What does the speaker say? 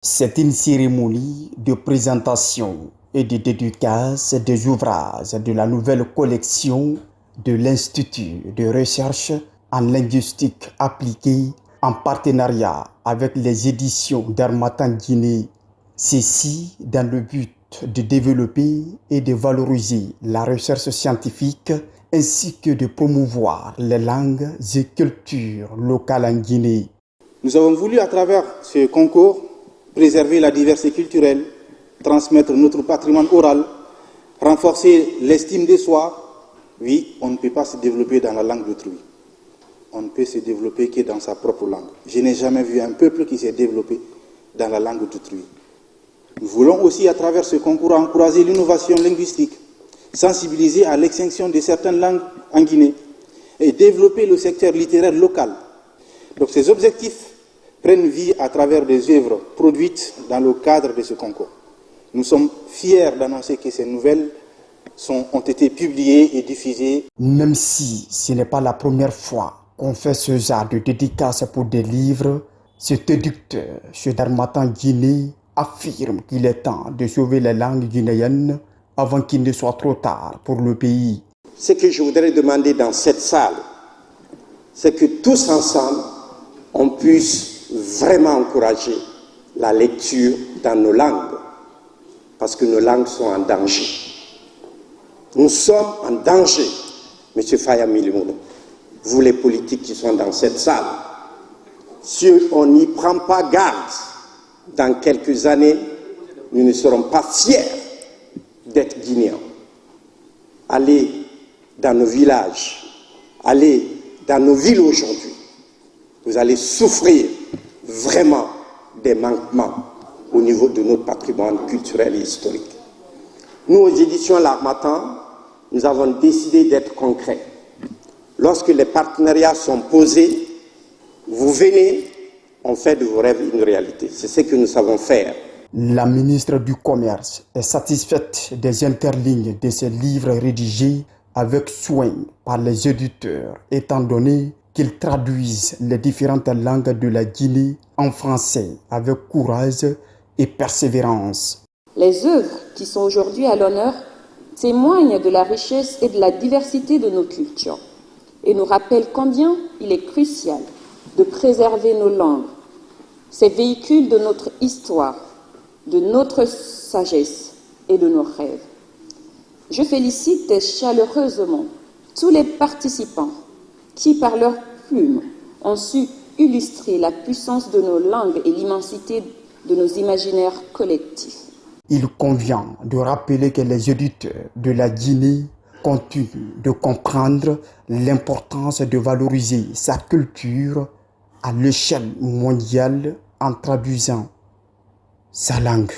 C'est une cérémonie de présentation et de dédicace des ouvrages de la nouvelle collection de l'Institut de recherche en linguistique appliquée en partenariat avec les éditions d'Harmattan Guinée. Ceci dans le but de développer et de valoriser la recherche scientifique ainsi que de promouvoir les langues et cultures locales en Guinée. Nous avons voulu à travers ce concours préserver la diversité culturelle, transmettre notre patrimoine oral, renforcer l'estime de soi. Oui, on ne peut pas se développer dans la langue d'autrui. On ne peut se développer que dans sa propre langue. Je n'ai jamais vu un peuple qui s'est développé dans la langue d'autrui. Nous voulons aussi, à travers ce concours, encourager l'innovation linguistique, sensibiliser à l'extinction de certaines langues en Guinée et développer le secteur littéraire local. Donc ces objectifs prennent vie à travers des œuvres produites dans le cadre de ce concours. Nous sommes fiers d'annoncer que ces nouvelles ont été publiées et diffusées. Même si ce n'est pas la première fois qu'on fait ce genre de dédicace pour des livres, cet éditeur, chez Harmattan Guinée, affirme qu'il est temps de sauver les langues guinéennes avant qu'il ne soit trop tard pour le pays. Ce que je voudrais demander dans cette salle, c'est que tous ensemble, on puisse vraiment encourager la lecture dans nos langues, parce que nos langues sont en danger. Nous sommes en danger, M. Faya Milimono, vous les politiques qui sont dans cette salle. Si on n'y prend pas garde, dans quelques années, nous ne serons pas fiers d'être Guinéens. Allez dans nos villages, allez dans nos villes aujourd'hui, vous allez souffrir vraiment des manquements au niveau de notre patrimoine culturel et historique. Nous, aux éditions L'Harmattan, nous avons décidé d'être concrets. Lorsque les partenariats sont posés, vous venez, on fait de vos rêves une réalité. C'est ce que nous savons faire. La ministre du Commerce est satisfaite des interlignes de ces livres rédigés avec soin par les éditeurs, étant donné qu'ils traduisent les différentes langues de la Guinée en français avec courage et persévérance. Les œuvres qui sont aujourd'hui à l'honneur témoignent de la richesse et de la diversité de nos cultures et nous rappellent combien il est crucial de préserver nos langues, ces véhicules de notre histoire, de notre sagesse et de nos rêves. Je félicite chaleureusement tous les participants qui, par leurs plumes, ont su illustrer la puissance de nos langues et l'immensité de nos imaginaires collectifs. Il convient de rappeler que les éditeurs de la Guinée continuent de comprendre l'importance de valoriser sa culture à l'échelle mondiale en traduisant sa langue.